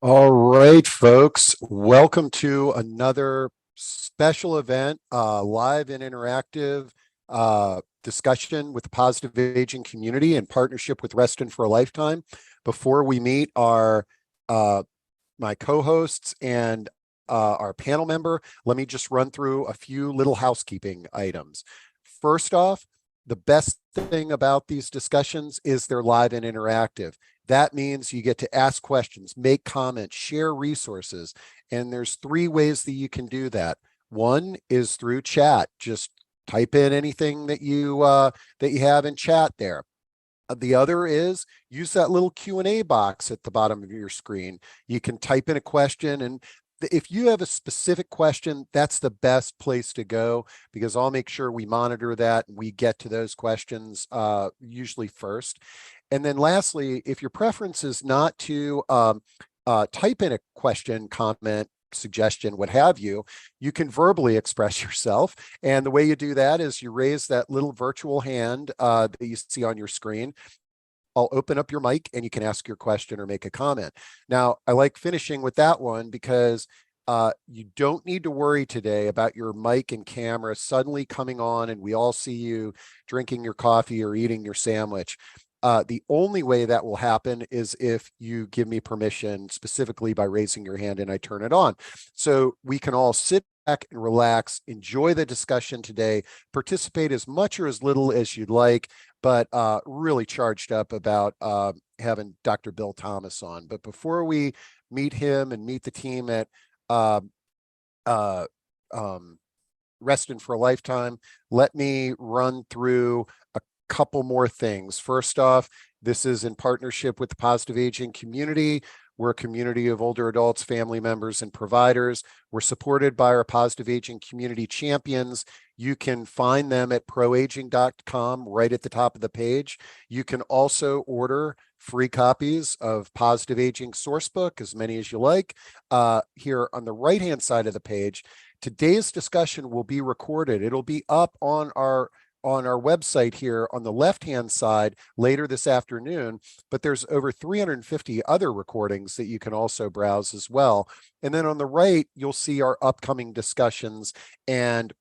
All right, folks, welcome to another special event, live and interactive discussion with the positive aging community in partnership with Reston for a Lifetime. Before we meet uh, my co-hosts and our panel member, let me just run through a few little housekeeping items. First off, the best thing about these discussions is they're live and interactive. That means you get to ask questions, make comments, share resources. And there's three ways that you can do that. One is through chat. Just type in anything that you have in chat there. The other is use that little Q&A box at the bottom of your screen. You can type in a question, and if you have a specific question, that's the best place to go, because I'll make sure we monitor that and we get to those questions usually first. And then lastly, if your preference is not to type in a question, comment, suggestion, what have you, you can verbally express yourself. And the way you do that is you raise that little virtual hand that you see on your screen. I'll open up your mic and you can ask your question or make a comment. Now, I like finishing with that one because you don't need to worry today about your mic and camera suddenly coming on and we all see you drinking your coffee or eating your sandwich. The only way that will happen is if you give me permission, specifically by raising your hand and I turn it on. So we can all sit back and relax, enjoy the discussion today, participate as much or as little as you'd like, but really charged up about having Dr. Bill Thomas on. But before we meet him and meet the team at uh, uh, um, Reston for a Lifetime, let me run through a couple more things. First off, this is in partnership with the Positive Aging community. We're a community of older adults, family members, and providers. We're supported by our Positive Aging community champions. You can find them at proaging.com right at the top of the page. You can also order free copies of Positive Aging Sourcebook, as many as you like. Here on the right-hand side of the page, today's discussion will be recorded. It'll be up on our website here on the left-hand side later this afternoon, but there's over 350 other recordings that you can also browse as well. And then on the right, you'll see our upcoming discussions and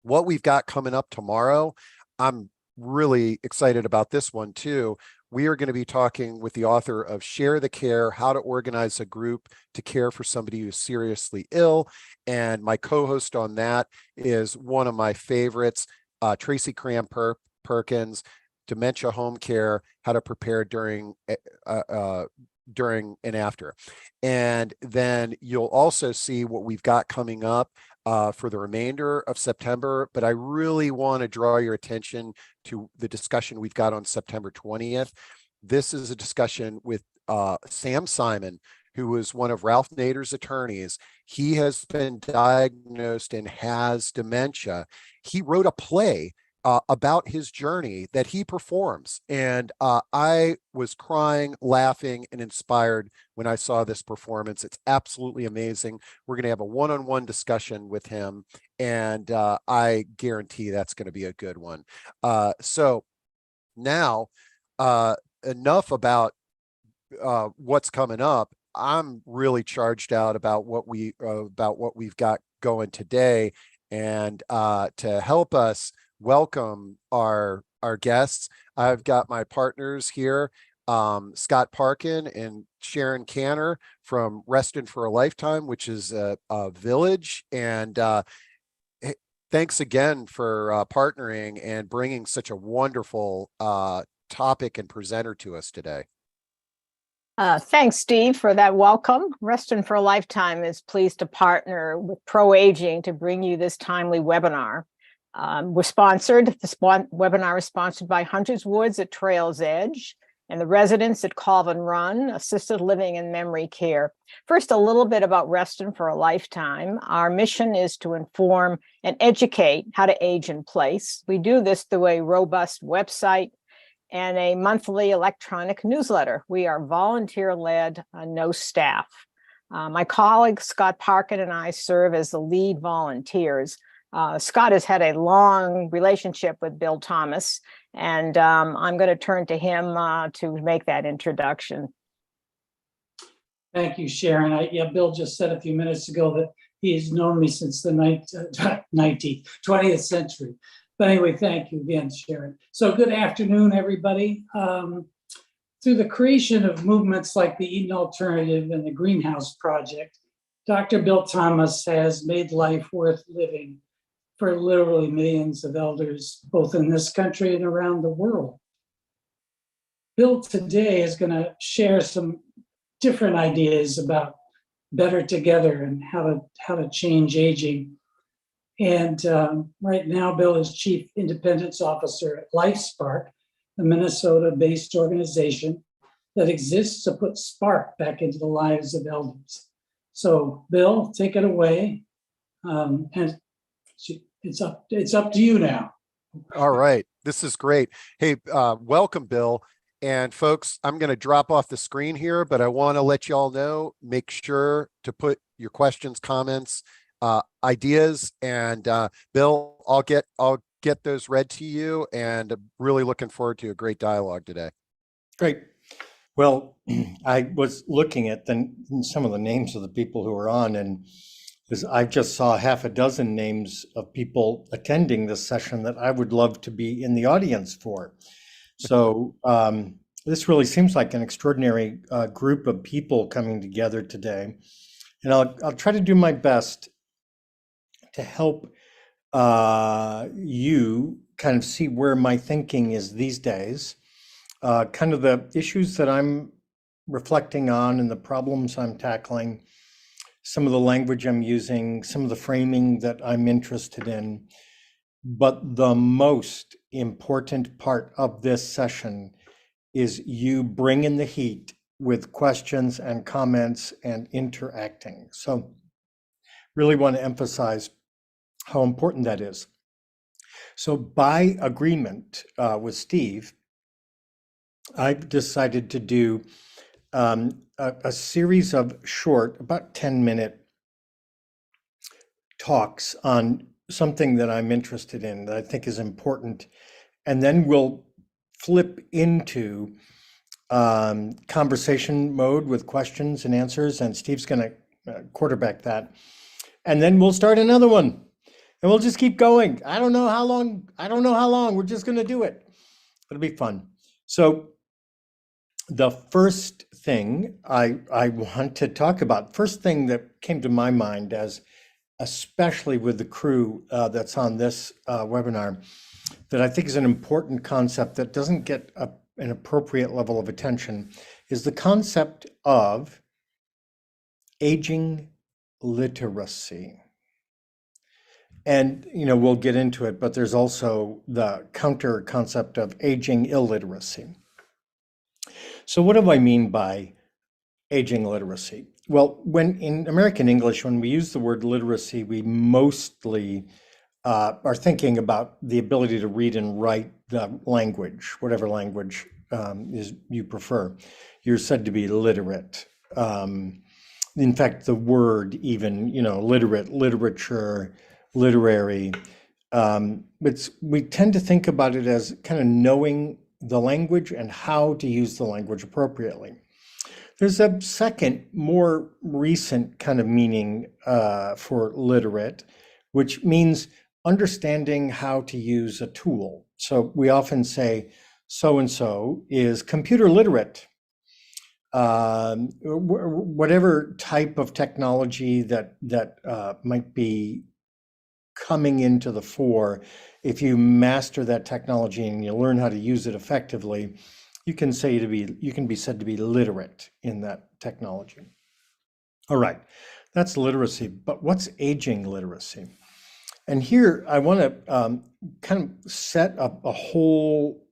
what we've got coming up tomorrow. I'm really excited about this one too. We are going to be talking with the author of Share the Care, How to Organize a Group to Care for Somebody Who's Seriously Ill. And my co-host on that is one of my favorites, Tracy Perkins, Dementia Home Care, How to Prepare during and after. And then you'll also see what we've got coming up for the remainder of September, but I really want to draw your attention to the discussion we've got on September 20th. This is a discussion with Sam Simon, who was one of Ralph Nader's attorneys. He has been diagnosed and has dementia. He wrote a play about his journey that he performs. And I was crying, laughing, and inspired when I saw this performance. It's absolutely amazing. We're going to have a one-on-one discussion with him, and I guarantee that's going to be a good one. So now, enough about what's coming up. I'm really charged out about what we've got going today, and to help us welcome our guests, I've got my partners here, Scott Parkin and Sharon Canner from Reston for a Lifetime, which is a village. And thanks again for partnering and bringing such a wonderful topic and presenter to us today. Thanks, Steve, for that welcome. Reston for a Lifetime is pleased to partner with ProAging to bring you this timely webinar. This webinar is sponsored by Hunters Woods at Trails Edge and the residents at Colvin Run, Assisted Living and Memory Care. First, a little bit about Reston for a Lifetime. Our mission is to inform and educate how to age in place. We do this through a robust website and a monthly electronic newsletter. We are volunteer-led, no staff. My colleague, Scott Parkin, and I serve as the lead volunteers. Scott has had a long relationship with Bill Thomas, and I'm going to turn to him to make that introduction. Thank you, Sharon. Bill just said a few minutes ago that he's known me since the 20th century. But anyway, thank you again, Sharon. So good afternoon, everybody. Through the creation of movements like the Eden Alternative and the Greenhouse Project, Dr. Bill Thomas has made life worth living for literally millions of elders, both in this country and around the world. Bill today is going to share some different ideas about better together and how to change aging. And right now, Bill is Chief Independence Officer at Lifespark, a Minnesota-based organization that exists to put spark back into the lives of elders. So, Bill, take it away, and it's up to you now. All right, this is great. Hey, welcome, Bill. And folks, I'm going to drop off the screen here, but I want to let you all know, make sure to put your questions, comments, ideas, and Bill, I'll get those read to you, and I'm really looking forward to a great dialogue today. Great. Well, I was looking at some of the names of the people who are on, and I just saw half a dozen names of people attending this session that I would love to be in the audience for. So this really seems like an extraordinary group of people coming together today. And I'll try to do my best to help you kind of see where my thinking is these days, kind of the issues that I'm reflecting on and the problems I'm tackling, some of the language I'm using, some of the framing that I'm interested in. But the most important part of this session is you bring in the heat with questions and comments and interacting. So really want to emphasize how important that is. So by agreement with Steve, I've decided to do a series of short, about 10-minute talks on something that I'm interested in, that I think is important. And then we'll flip into conversation mode with questions and answers, and Steve's going to quarterback that. And then we'll start another one, and we'll just keep going. I don't know how long. We're just going to do it. It'll be fun. So the first thing I want to talk about, first thing that came to my mind, as especially with the crew that's on this webinar, that I think is an important concept that doesn't get an appropriate level of attention, is the concept of aging literacy. And, we'll get into it, but there's also the counter concept of aging illiteracy. So what do I mean by aging literacy? Well, when in American English, when we use the word literacy, we mostly are thinking about the ability to read and write the language, whatever language you prefer. You're said to be literate. In fact, the word even, literate, literature, literary, we tend to think about it as kind of knowing the language and how to use the language appropriately. There's a second, more recent kind of meaning for literate, which means understanding how to use a tool. So we often say so-and-so is computer literate. Whatever type of technology that might be coming into the fore, if you master that technology and you learn how to use it effectively, you can be said to be literate in that technology. All right, that's literacy, but what's aging literacy? And here I want to kind of set up a whole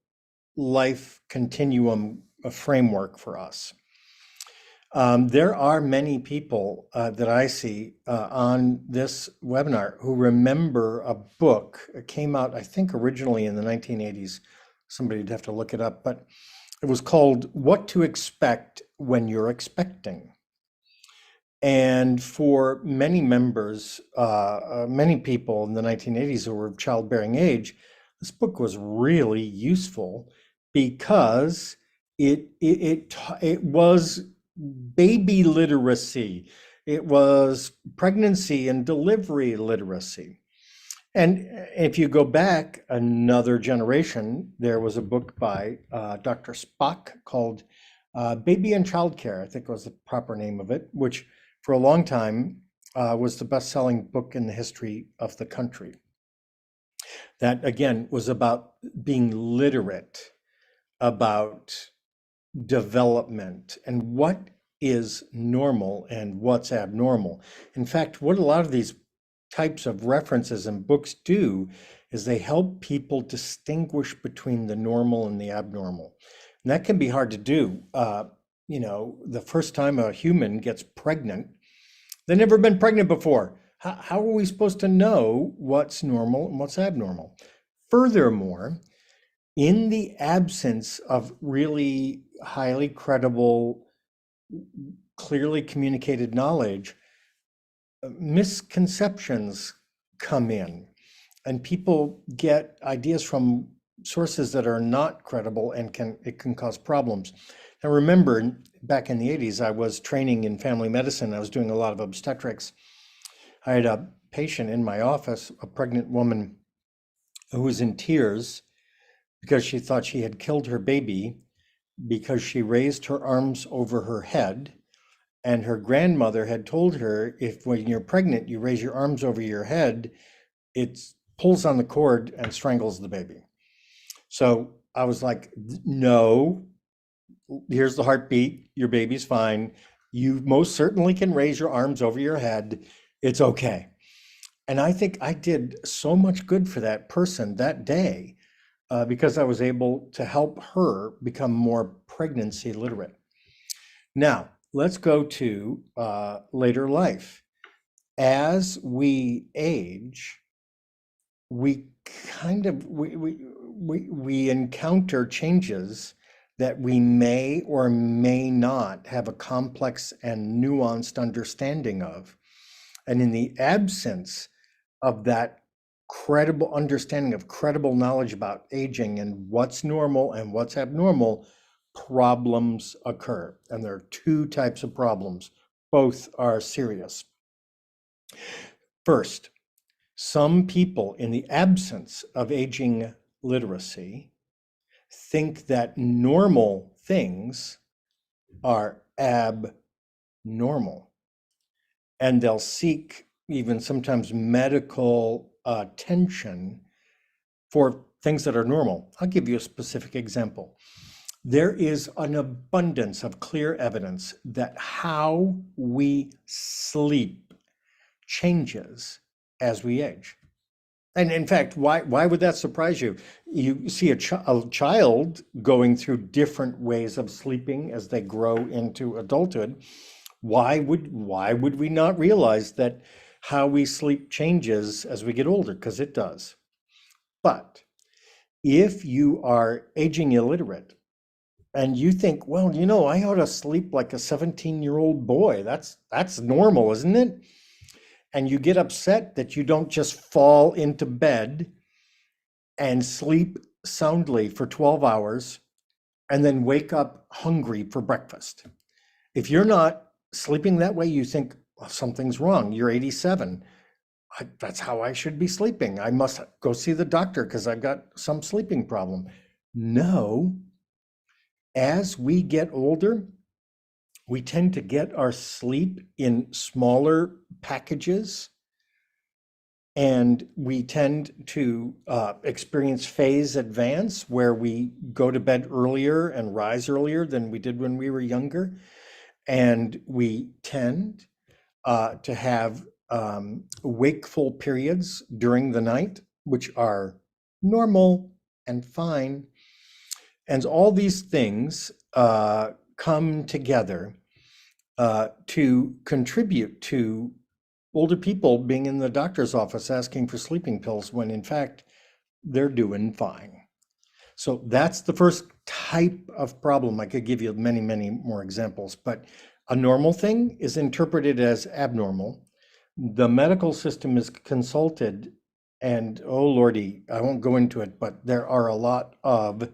life continuum, a framework for us. There are many people that I see on this webinar who remember a book. It came out, I think, originally in the 1980s. Somebody'd have to look it up, but it was called What to Expect When You're Expecting. And for many members, many people in the 1980s who were of childbearing age, this book was really useful because it was baby literacy. It was pregnancy and delivery literacy. And if you go back another generation, there was a book by Dr. Spock called Baby and Childcare, I think was the proper name of it, which for a long time was the best-selling book in the history of the country. That, again, was about being literate about development and what is normal and what's abnormal. In fact, what a lot of these types of references and books do is they help people distinguish between the normal and the abnormal. And that can be hard to do. You know, the first time a human gets pregnant, they've never been pregnant before. How are we supposed to know what's normal and what's abnormal? Furthermore, in the absence of really highly credible, clearly communicated knowledge, misconceptions come in, and people get ideas from sources that are not credible, and it can cause problems. Now, remember, back in the 80s, I was training in family medicine. I was doing a lot of obstetrics. I had a patient in my office, a pregnant woman who was in tears because she thought she had killed her baby because she raised her arms over her head. And her grandmother had told her, if when you're pregnant, you raise your arms over your head, it pulls on the cord and strangles the baby. So I was like, no, here's the heartbeat. Your baby's fine. You most certainly can raise your arms over your head. It's okay. And I think I did so much good for that person that day because I was able to help her become more pregnancy literate. Now, let's go to later life. As we age, we encounter changes that we may or may not have a complex and nuanced understanding of. And in the absence of that credible understanding of credible knowledge about aging and what's normal and what's abnormal, problems occur. And there are two types of problems. Both are serious. First, some people in the absence of aging literacy think that normal things are abnormal. And they'll seek even sometimes medical attention for things that are normal. I'll give you a specific example. There is an abundance of clear evidence that how we sleep changes as we age. And in fact, why would that surprise you? You see a child going through different ways of sleeping as they grow into adulthood. Why would we not realize that how we sleep changes as we get older? Because it does. But if you are aging illiterate and you think, well, you know, I ought to sleep like a 17-year-old boy. That's normal, isn't it? And you get upset that you don't just fall into bed and sleep soundly for 12 hours and then wake up hungry for breakfast. If you're not sleeping that way, you think, well, something's wrong. You're 87. That's how I should be sleeping. I must go see the doctor because I've got some sleeping problem. No. As we get older, we tend to get our sleep in smaller packages, and we tend to experience phase advance where we go to bed earlier and rise earlier than we did when we were younger. And we tend to have wakeful periods during the night, which are normal and fine. And all these things come together to contribute to older people being in the doctor's office asking for sleeping pills when in fact they're doing fine. So that's the first type of problem. I could give you many, many more examples, but a normal thing is interpreted as abnormal. The medical system is consulted, and oh Lordy, I won't go into it, but there are a lot of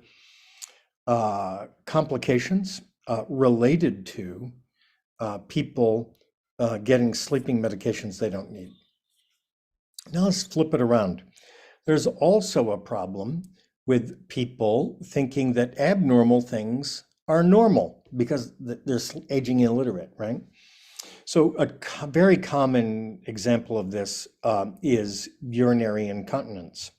complications related to people getting sleeping medications they don't need. Now let's flip it around. There's also a problem with people thinking that abnormal things are normal because they're aging illiterate, right? So a very common example of this is urinary incontinence.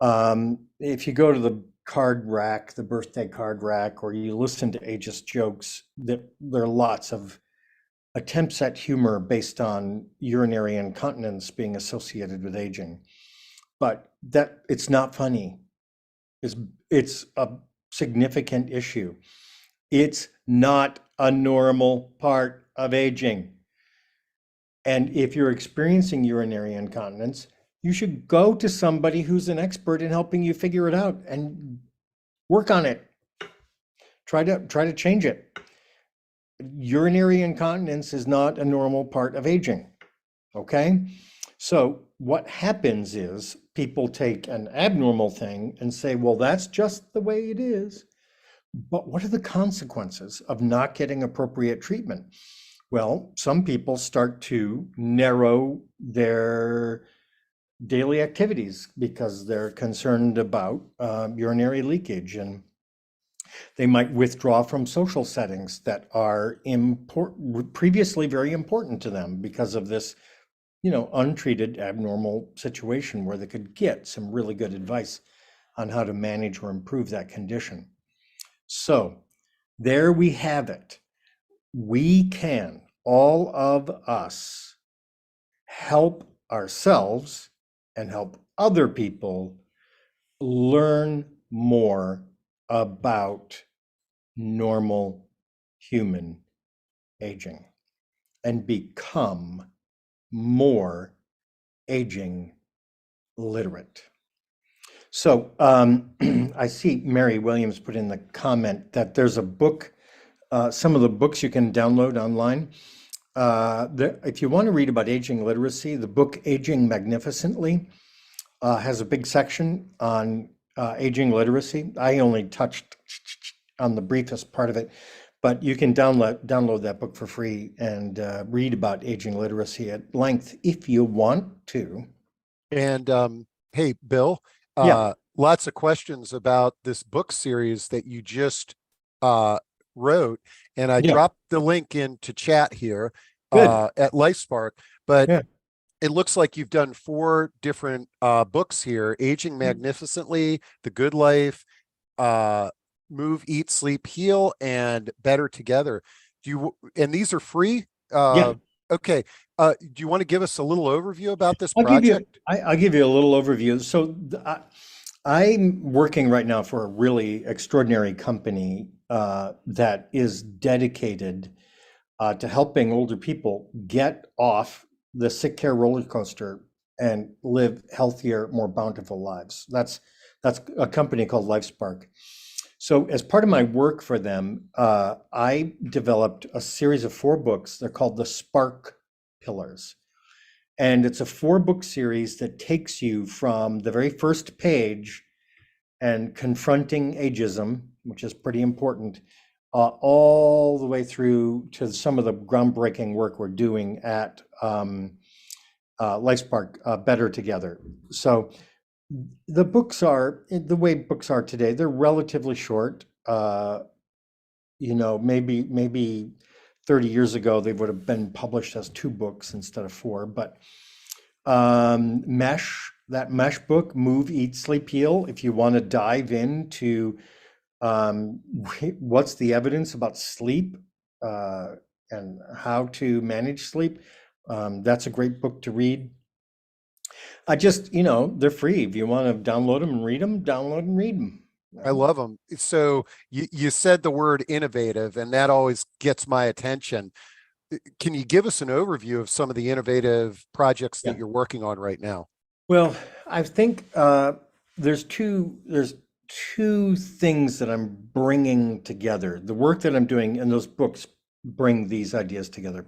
If you go to the card rack, the birthday card rack, or you listen to ageist jokes, there are lots of attempts at humor based on urinary incontinence being associated with aging. But that it's not funny. It's a significant issue. It's not a normal part of aging. And if you're experiencing urinary incontinence, you should go to somebody who's an expert in helping you figure it out and work on it. Try to change it. Urinary incontinence is not a normal part of aging. Okay? So what happens is people take an abnormal thing and say, well, that's just the way it is. But what are the consequences of not getting appropriate treatment? Well, some people start to narrow their daily activities because they're concerned about urinary leakage, and they might withdraw from social settings that are previously very important to them because of this, untreated abnormal situation where they could get some really good advice on how to manage or improve that condition. So there we have it. We can, all of us, help ourselves and help other people learn more about normal human aging and become more aging literate. So I see Mary Williams put in the comment that there's a book, some of the books you can download online. If you want to read about aging literacy, the book Aging Magnificently has a big section on aging literacy. I only touched on the briefest part of it, but you can download that book for free and read about aging literacy at length if you want to. And hey, Bill, Yeah. lots of questions about this book series that you just wrote, and I Yeah. dropped the link into chat here Good. at Lifespark, but Yeah. it looks like you've done 4 different books here: Aging Magnificently, The Good Life, Move, Eat, Sleep, Heal, and Better Together. And these are free? Yeah. Okay. Do you want to give us a little overview about this I'll project? give you a little overview. So I'm working right now for a really extraordinary company that is dedicated to helping older people get off the sick care roller coaster and live healthier, more bountiful lives. That's a company called Lifespark. So as part of my work for them, I developed a series of 4 books. They're called the Spark Pillars. And it's a 4-book series that takes you from the very first page and confronting ageism, which is pretty important, all the way through to some of the groundbreaking work we're doing at Lifespark, Better Together. So the books are, the way books are today, they're relatively short. Maybe 30 years ago, they would have been published as 2 books instead of 4, but that mesh book, Move, Eat, Sleep, Heal, if you want to dive into what's the evidence about sleep and how to manage sleep, that's a great book to read. They're free. If you want to download them and read them, download and read them. I love them. So you said the word innovative, and that always gets my attention. Can you give us an overview of some of the innovative projects that you're working on right now? Well, I think there's two things that I'm bringing together. The work that I'm doing and those books bring these ideas together.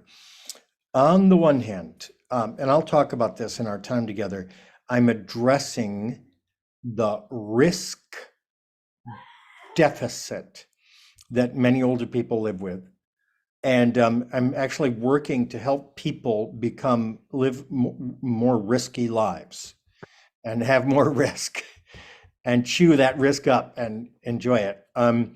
On the one hand, and I'll talk about this in our time together, I'm addressing the risk deficit that many older people live with. And I'm actually working to help people live more risky lives and have more risk and chew that risk up and enjoy it. And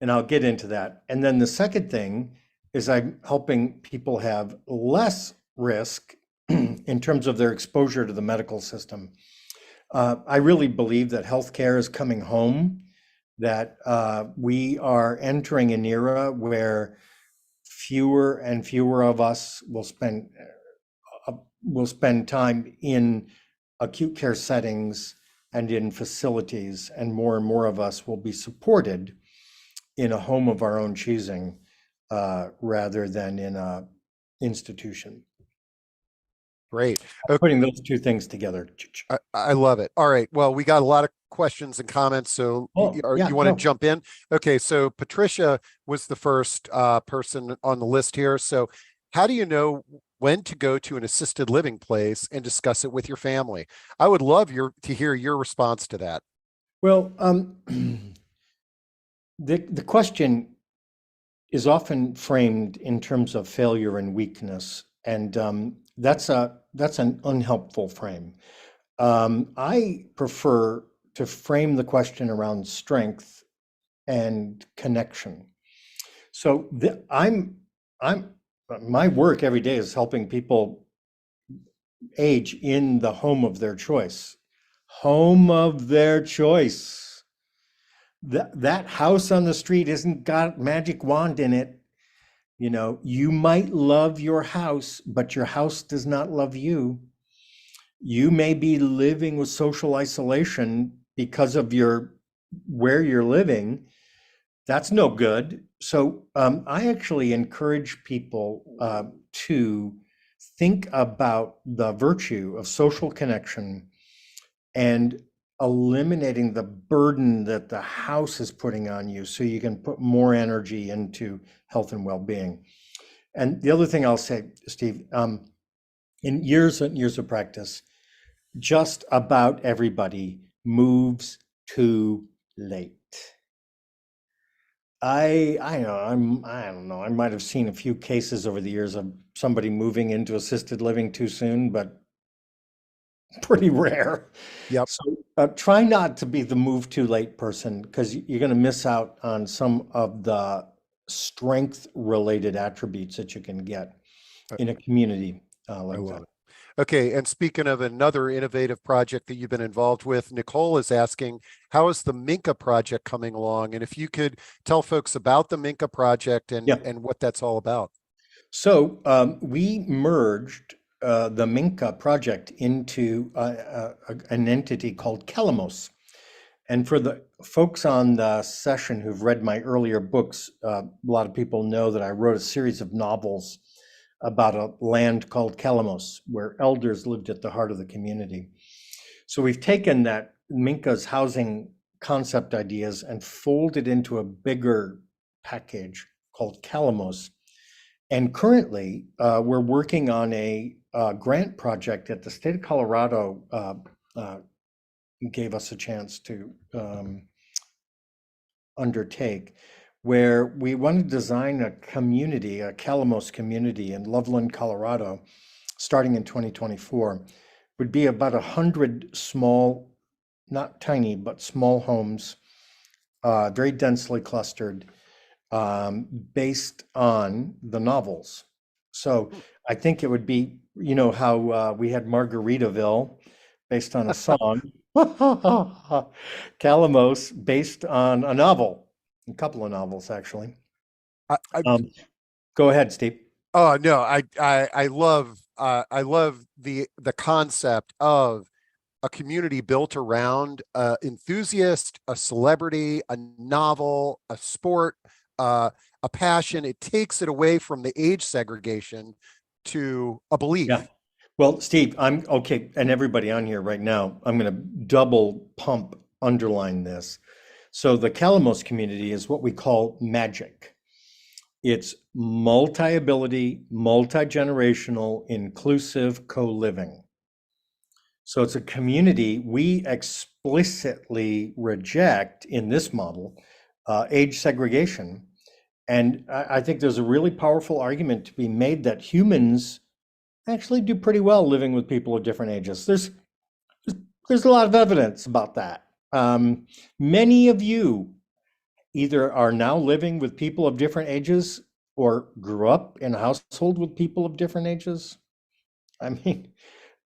I'll get into that. And then the second thing is I'm helping people have less risk in terms of their exposure to the medical system. I really believe that healthcare is coming home, that we are entering an era where fewer and fewer of us will spend time in acute care settings and in facilities, and more of us will be supported in a home of our own choosing rather than in a institution. Great. Putting those two things together. I love it. All right. Well, we got a lot of questions and comments, so you want to jump in? Okay. So Patricia was the first person on the list here. So how do you know when to go to an assisted living place and discuss it with your family? I would love to hear your response to that. Well, the question is often framed in terms of failure and weakness, and that's an unhelpful frame. I prefer to frame the question around strength and connection. So my work every day is helping people age in the home of their choice. Home of their choice. That house on the street isn't got magic wand in it. You know, you might love your house, but your house does not love you. You may be living with social isolation because of where you're living. That's no good. So I actually encourage people to think about the virtue of social connection and eliminating the burden that the house is putting on you so you can put more energy into health and well-being. And the other thing I'll say, Steve, in years and years of practice, just about everybody moves too late. I don't know. I might have seen a few cases over the years of somebody moving into assisted living too soon, but pretty rare. Yep. So try not to be the move too late person, because you're going to miss out on some of the strength related attributes that you can get in a community like that. Okay, and speaking of another innovative project that you've been involved with, Nicole is asking, how is the Minka project coming along? And if you could tell folks about the Minka project and what that's all about. So we merged the Minka project into an entity called Calamos. And for the folks on the session who've read my earlier books, a lot of people know that I wrote a series of novels about a land called Calamos, where elders lived at the heart of the community. So we've taken that Minka's housing concept ideas and folded into a bigger package called Calamos. And currently, we're working on a grant project that the state of Colorado gave us a chance to undertake, where we want to design a community, a Calamos community in Loveland, Colorado, starting in 2024. Would be about 100 small, not tiny, but small homes, very densely clustered, based on the novels. So I think it would be, you know, how we had Margaritaville based on a song, Calamos based on a novel, a couple of novels actually. Go ahead, Steve. Oh no, I love the concept of a community built around an enthusiast, a celebrity, a novel, a sport, a passion. It takes it away from the age segregation to a belief. Yeah. Well, Steve, I'm okay, and everybody on here right now, I'm going to double pump underline this. So the Calamos community is what we call magic. It's multi-ability, multi-generational, inclusive co-living. So it's a community we explicitly reject in this model, age segregation. And I think there's a really powerful argument to be made that humans actually do pretty well living with people of different ages. There's a lot of evidence about that. Many of you either are now living with people of different ages or grew up in a household with people of different ages. I mean,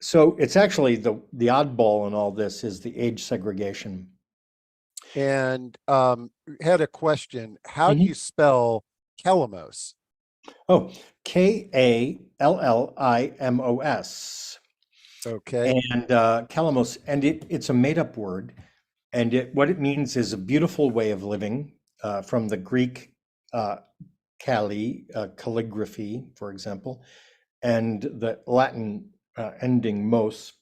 so it's actually the oddball in all this is the age segregation. And had a question. How do Mhm. you spell Kelamos? Oh, Kallimos. Okay. And Kalamos, and it's a made-up word, and what it means is a beautiful way of living, from the Greek calligraphy, for example, and the Latin ending mos,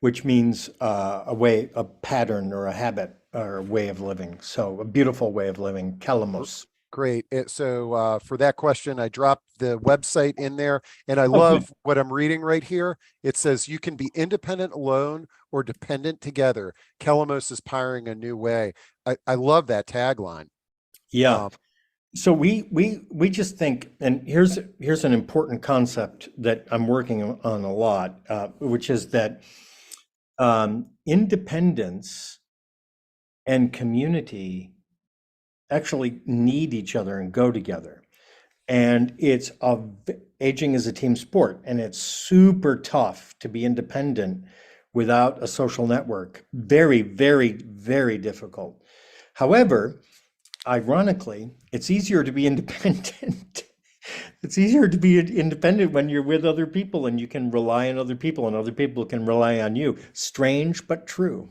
which means a pattern or a habit or a way of living. So a beautiful way of living, Kalamos. Great. So for that question, I dropped the website in there, and I Oh, good. love what I'm reading right here. It says you can be independent alone or dependent together. Kelamos is pioneering a new way. I love that tagline. Yeah. So we just think, and here's an important concept that I'm working on a lot, which is that independence and community actually need each other and go together. And aging is a team sport, and it's super tough to be independent without a social network. Very, very, very difficult. However, ironically, it's easier to be independent. It's easier to be independent when you're with other people and you can rely on other people and other people can rely on you. Strange, but true.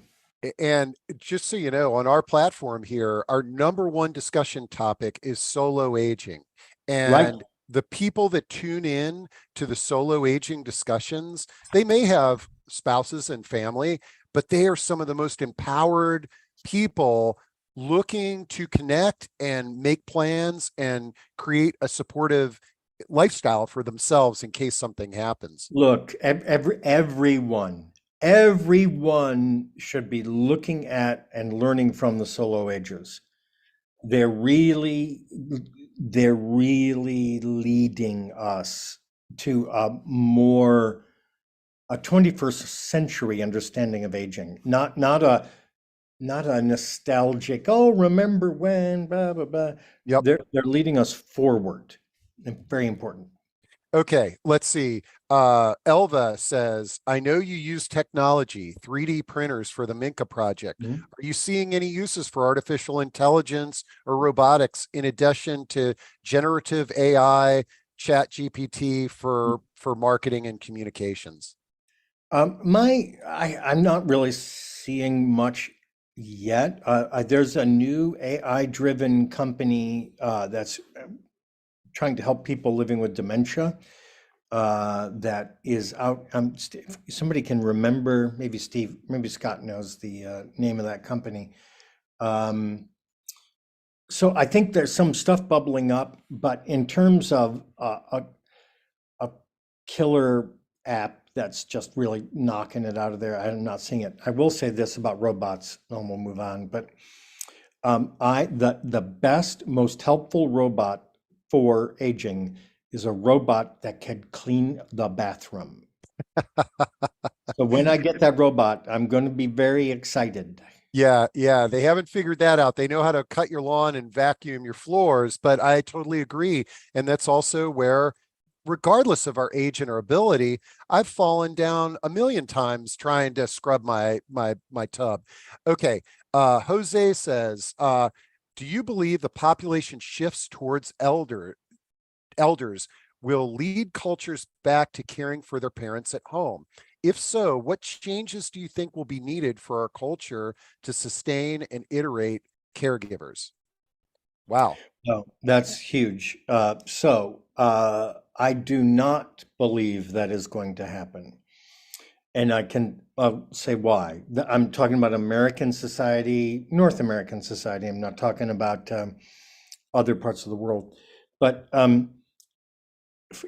And just so you know, on our platform here, our number one discussion topic is solo aging. Right. And the people that tune in to the solo aging discussions, they may have spouses and family, but they are some of the most empowered people looking to connect and make plans and create a supportive lifestyle for themselves in case something happens. Look, everyone should be looking at and learning from the solo agers. They're really, they're really leading us to a 21st century understanding of aging, not a nostalgic, oh, remember when, blah, blah, blah. Yep. They're leading us forward. And very important. Okay, let's see. Elva says, I know you use technology, 3D printers for the Minka project. Mhm. Are you seeing any uses for artificial intelligence or robotics in addition to generative AI, chat GPT for marketing and communications? I'm not really seeing much yet. There's a new AI-driven company that's trying to help people living with dementia that is out. Somebody can remember, maybe Steve, maybe Scott knows the name of that company. So I think there's some stuff bubbling up, but in terms of a killer app that's just really knocking it out of there, I'm not seeing it. I will say this about robots, and we'll move on, but the best, most helpful robot for aging is a robot that can clean the bathroom. So when I get that robot, I'm going to be very excited. Yeah, they haven't figured that out. They know how to cut your lawn and vacuum your floors, but I totally agree. And that's also where, regardless of our age and our ability, I've fallen down a million times trying to scrub my tub. Okay, Jose says, do you believe the population shifts towards elders will lead cultures back to caring for their parents at home? If so, what changes do you think will be needed for our culture to sustain and iterate caregivers? Wow. Oh, that's huge. I do not believe that is going to happen. And I can say why. I'm talking about American society, North American society. I'm not talking about other parts of the world. But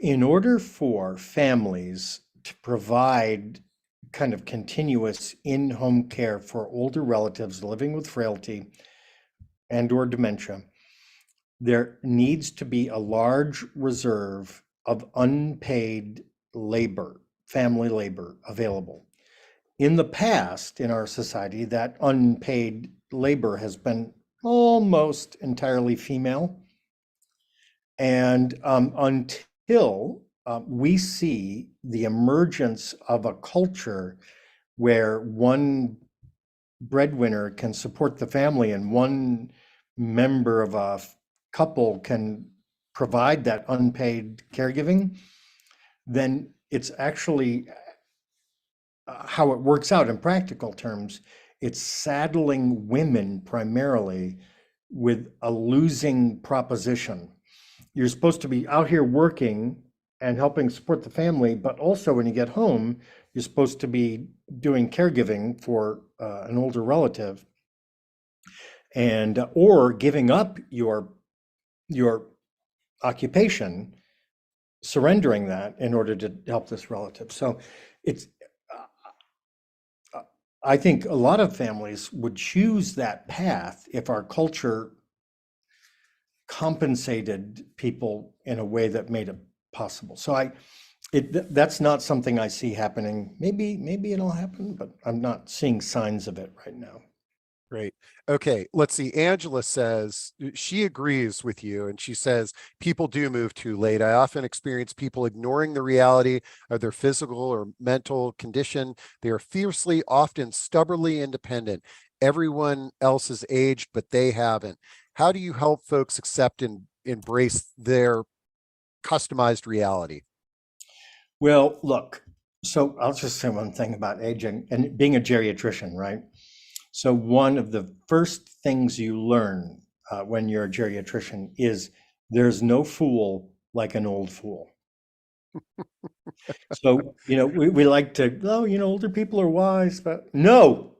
in order for families to provide kind of continuous in-home care for older relatives living with frailty and or dementia, there needs to be a large reserve of unpaid labor, family labor available. In the past, in our society, that unpaid labor has been almost entirely female. And until we see the emergence of a culture where one breadwinner can support the family and one member of a couple can provide that unpaid caregiving, then it's actually how it works out in practical terms. It's saddling women primarily with a losing proposition. You're supposed to be out here working and helping support the family, but also when you get home, you're supposed to be doing caregiving for an older relative, and or giving up your occupation, surrendering that in order to help this relative. So it's I think a lot of families would choose that path if our culture compensated people in a way that made it possible. So that's not something I see happening. Maybe it'll happen, but I'm not seeing signs of it right now. Great. Okay, let's see. Angela says she agrees with you, and she says people do move too late. I often experience people ignoring the reality of their physical or mental condition. They are fiercely, often stubbornly independent. Everyone else is aged, but they haven't. How do you help folks accept and embrace their customized reality? Well, look, so I'll just say one thing about aging and being a geriatrician, right? So one of the first things you learn when you're a geriatrician is there's no fool like an old fool. So, we like to, older people are wise, but no,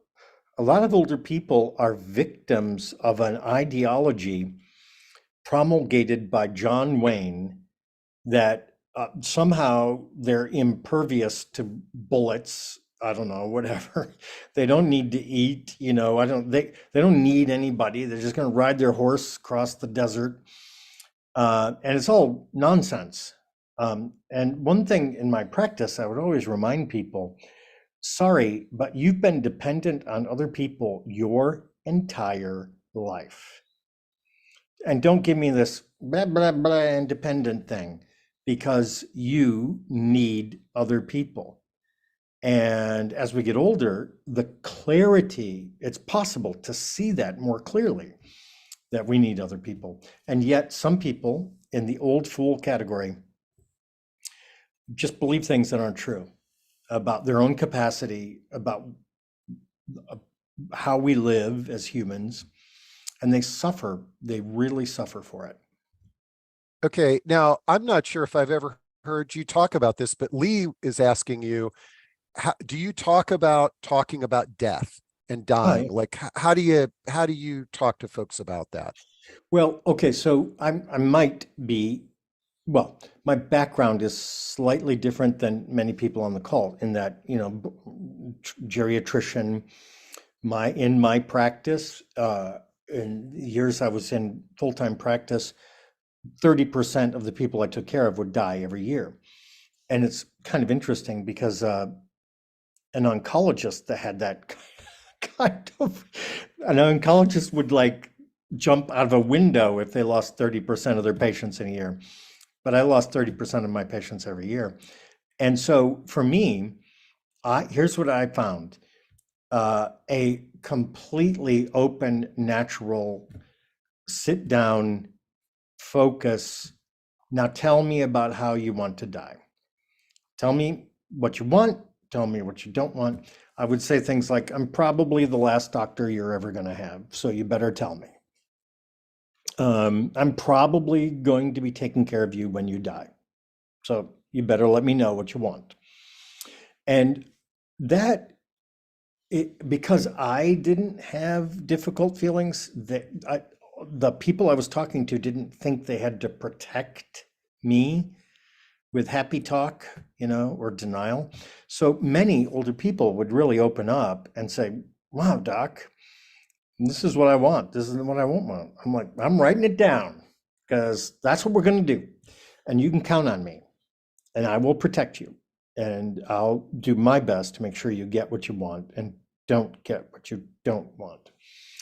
a lot of older people are victims of an ideology promulgated by John Wayne that somehow they're impervious to bullets. I don't know, whatever. They don't need to eat, they don't need anybody. They're just going to ride their horse across the desert. And it's all nonsense. And one thing in my practice, I would always remind people, sorry, but you've been dependent on other people your entire life. And don't give me this blah, blah, blah independent thing, because you need other people. And as we get older, the clarity, it's possible to see that more clearly, that we need other people. And yet some people in the old fool category just believe things that aren't true about their own capacity, about how we live as humans, and they suffer. They really suffer for it. Okay, now I'm not sure if I've ever heard you talk about this, but Lee is asking you, do you talking about death and dying? Like, how do you talk to folks about that? Well, okay, so I might be, well, my background is slightly different than many people on the call in that, geriatrician, in my practice, in years I was in full-time practice, 30% of the people I took care of would die every year. And it's kind of interesting because an oncologist that had that an oncologist would like jump out of a window if they lost 30% of their patients in a year. But I lost 30% of my patients every year. And so for me, here's what I found. A completely open, natural, sit down, focus. Now tell me about how you want to die. Tell me what you want. Tell me what you don't want. I would say things like, I'm probably the last doctor you're ever going to have, so you better tell me. I'm probably going to be taking care of you when you die, so you better let me know what you want. And that, because I didn't have difficult feelings, that the people I was talking to didn't think they had to protect me with happy talk, or denial. So many older people would really open up and say, wow, doc, this is what I want. This is what I won't want. I'm like, I'm writing it down. because that's what we're going to do. And you can count on me, and I will protect you. And I'll do my best to make sure you get what you want and don't get what you don't want.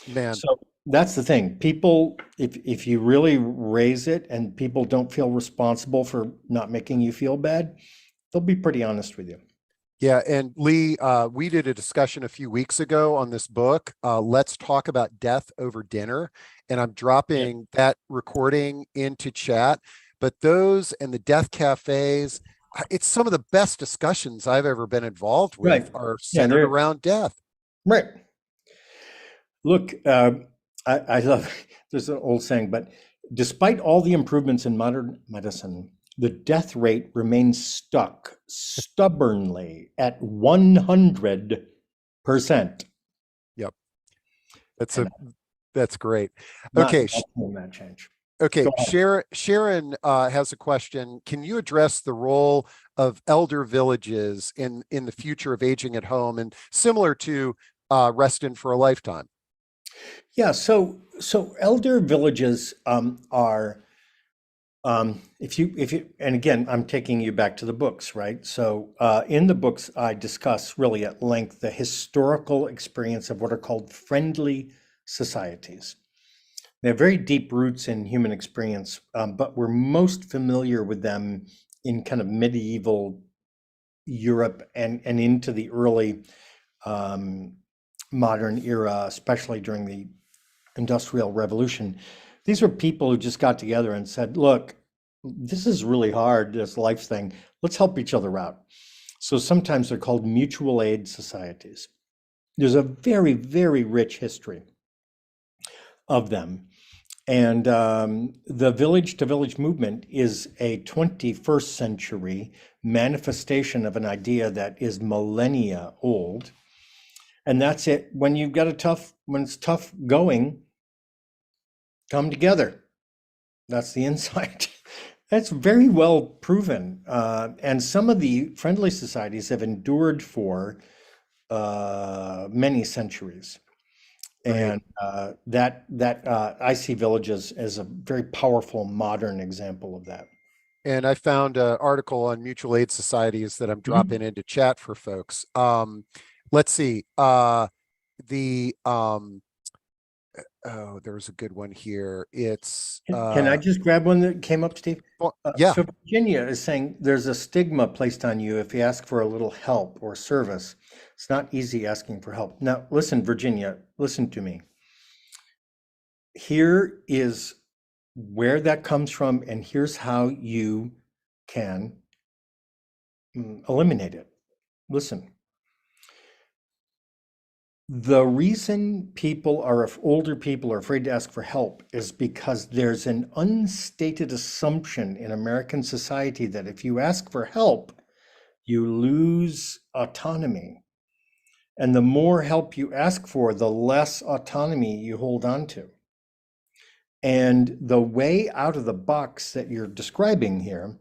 Man, So that's the thing. People, if you really raise it and people don't feel responsible for not making you feel bad, they'll be pretty honest with you. yeah. And Lee, we did a discussion a few weeks ago on this book. Let's talk about death over dinner. And I'm dropping that recording into chat. But those and the death cafes, it's some of the best discussions I've ever been involved with Right. are Yeah, centered around death. Right. Look, I love, there's an old saying, but despite all the improvements in modern medicine, the death rate remains stuck stubbornly at 100%. Yep. That's And that's great. not Okay. seeing that change. Okay, Go ahead. Sharon has a question. Can you address the role of elder villages in the future of aging at home, and similar to Reston for a Lifetime? Yeah, so elder villages are if you, and again, I'm taking you back to the books, right? So in the books, I discuss really at length the historical experience of what are called friendly societies. They have very deep roots in human experience, but we're most familiar with them in kind of medieval Europe and into the early modern era, especially during the Industrial Revolution. These were people who just got together and said, look, this is really hard, this life thing. Let's help each other out. So sometimes they're called mutual aid societies. There's a very, very rich history of them. And the village to village movement is a 21st century manifestation of an idea that is millennia old. And that's it. When you've got when it's tough going, come together. That's the insight. That's very well proven. And some of the friendly societies have endured for many centuries. Right. And that I see villages as a very powerful modern example of that. And I found an article on mutual aid societies that I'm dropping into chat for folks. Let's see. The oh, there was a good one here. It's Can I just grab one that came up, Steve? well, yeah. So Virginia is saying there's a stigma placed on you if you ask for a little help or service. It's not easy asking for help. Now, listen, Virginia, listen to me. Here is where that comes from, and here's how you can eliminate it. Listen. The reason older people are afraid to ask for help is because there's an unstated assumption in American society that if you ask for help, you lose autonomy. And the more help you ask for, the less autonomy you hold on to. And the way out of the box that you're describing here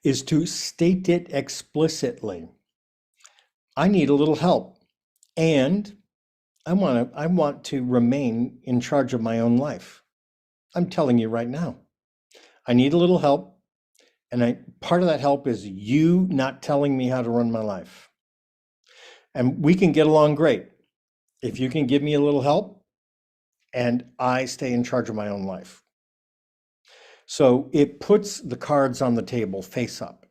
is to state it explicitly. I need a little help. And I want to remain in charge of my own life. I'm telling you right now, I need a little help. And part of that help is you not telling me how to run my life. And we can get along great if you can give me a little help and I stay in charge of my own life. So it puts the cards on the table face up.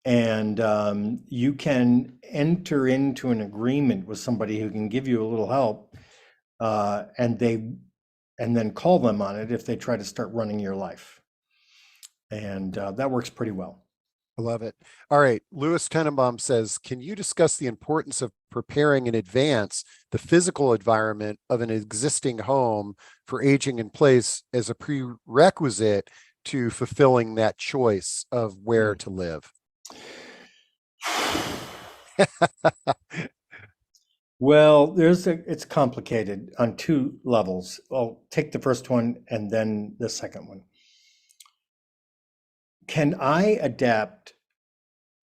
And you can enter into an agreement with somebody who can give you a little help, and then call them on it if they try to start running your life. And that works pretty well. I love it. All right. Louis Tenenbaum says, can you discuss the importance of preparing in advance the physical environment of an existing home for aging in place as a prerequisite to fulfilling that choice of where to live? Well, it's complicated on two levels. I'll take the first one and then the second one. Can I adapt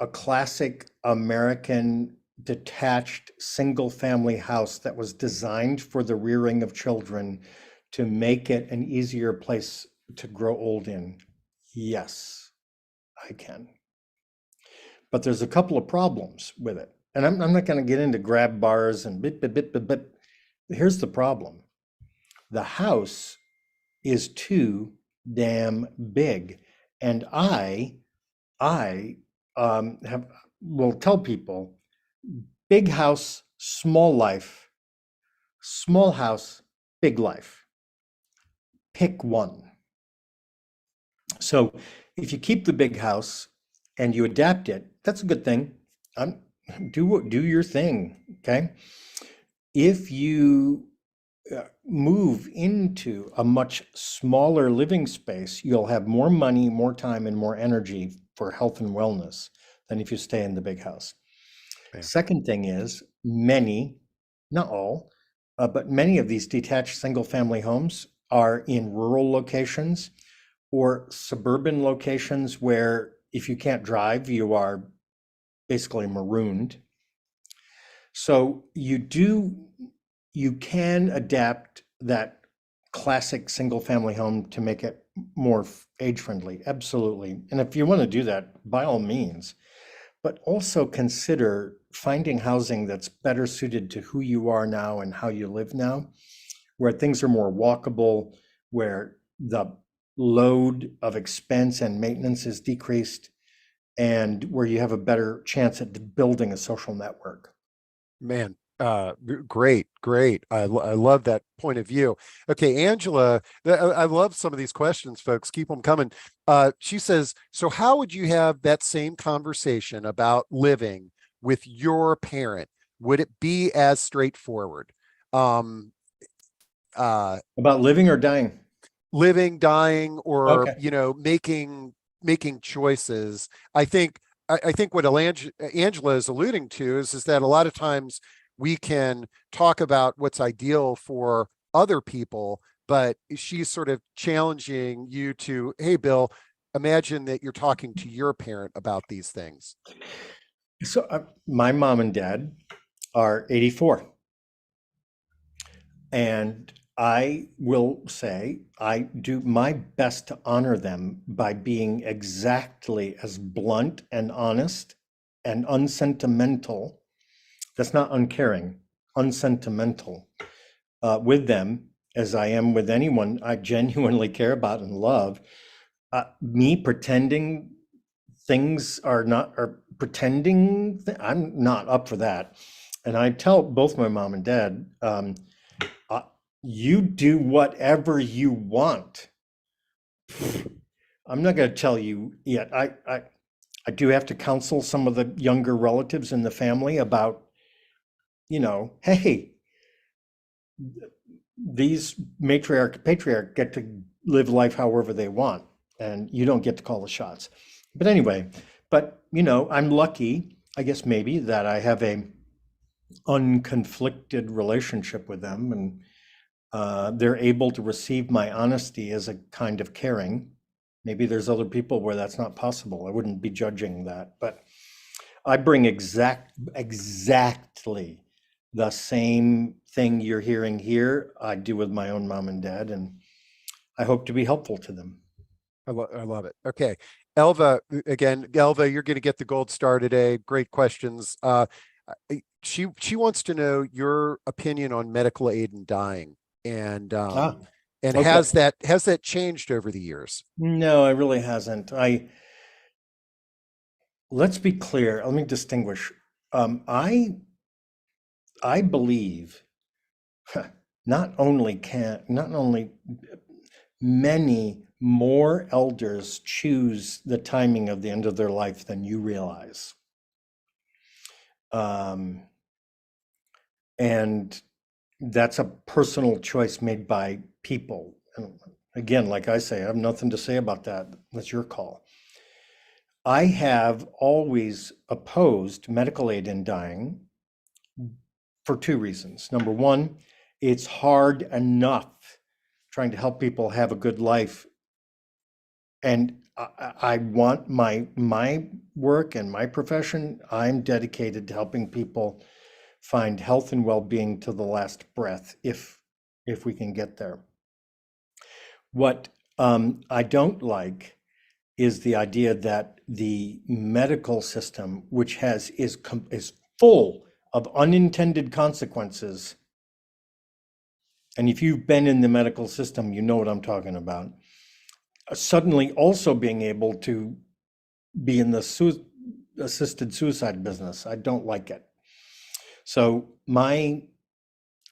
a classic American detached single family house that was designed for the rearing of children to make it an easier place to grow old in? Yes, I can. But there's a couple of problems with it. And I'm not going to get into grab bars and bit. Here's the problem. The house is too damn big. And I will tell people, big house, small life, small house, big life. Pick one. So if you keep the big house and you adapt it, that's a good thing. Do your thing, okay? If you move into a much smaller living space, you'll have more money, more time, and more energy for health and wellness than if you stay in the big house. Yeah. Second thing is many, not all, but many of these detached single-family homes are in rural locations or suburban locations where if you can't drive, you are basically marooned. So you can adapt that classic single family home to make it more age friendly. Absolutely. And if you want to do that, by all means, but also consider finding housing that's better suited to who you are now and how you live now, where things are more walkable, where the load of expense and maintenance is decreased, and where you have a better chance at building a social network. Man, great. I love that point of view. Okay, Angela, I love some of these questions, folks. Keep them coming. She says, so how would you have that same conversation about living with your parent? Would it be as straightforward? About living or dying? Living, dying, or, Okay. making choices. I think what Angela is alluding to is that a lot of times we can talk about what's ideal for other people, but she's sort of challenging you to, hey, Bill, imagine that you're talking to your parent about these things. So my mom and dad are 84. And I will say I do my best to honor them by being exactly as blunt and honest and unsentimental. That's not uncaring, unsentimental with them as I am with anyone I genuinely care about and love. Me pretending things are pretending, I'm not up for that. And I tell both my mom and dad, you do whatever you want. I'm not going to tell you yet. I do have to counsel some of the younger relatives in the family about, hey, these matriarch, patriarch get to live life however they want, and you don't get to call the shots. But anyway, I'm lucky, I guess maybe, that I have a unconflicted relationship with them, and they're able to receive my honesty as a kind of caring. Maybe there's other people where that's not possible. I wouldn't be judging that, but I bring exactly the same thing you're hearing here, I do with my own mom and dad, and I hope to be helpful to them. I love it. Okay. Elva, again, Elva, you're going to get the gold star today. Great questions. She wants to know your opinion on medical aid in dying. And Okay. has that changed over the years? No, it really hasn't. Let's be clear. Let me distinguish. I believe not only many more elders choose the timing of the end of their life than you realize. And that's a personal choice made by people. And again, like I say, I have nothing to say about that. That's your call. I have always opposed medical aid in dying for two reasons. Number one, it's hard enough trying to help people have a good life. And I want my work and my profession, I'm dedicated to helping people find health and well-being to the last breath, if we can get there. What I don't like is the idea that the medical system, which is full of unintended consequences, and if you've been in the medical system, you know what I'm talking about, suddenly also being able to be in the assisted suicide business. I don't like it. So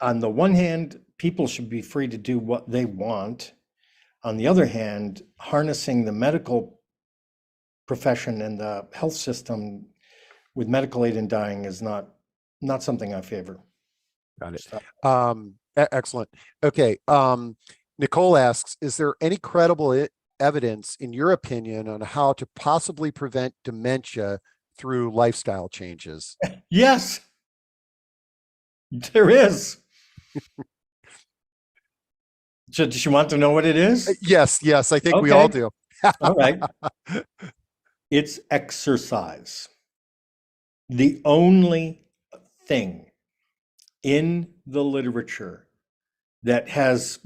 on the one hand, people should be free to do what they want. On the other hand, harnessing the medical profession and the health system with medical aid in dying is not something I favor. Got it. So, Excellent. Okay. Nicole asks, is there any credible evidence, in your opinion, on how to possibly prevent dementia through lifestyle changes? yes, there is. Does you want to know what it is? Yes, I think we all Okay. do. All right. It's exercise. The only thing in the literature that has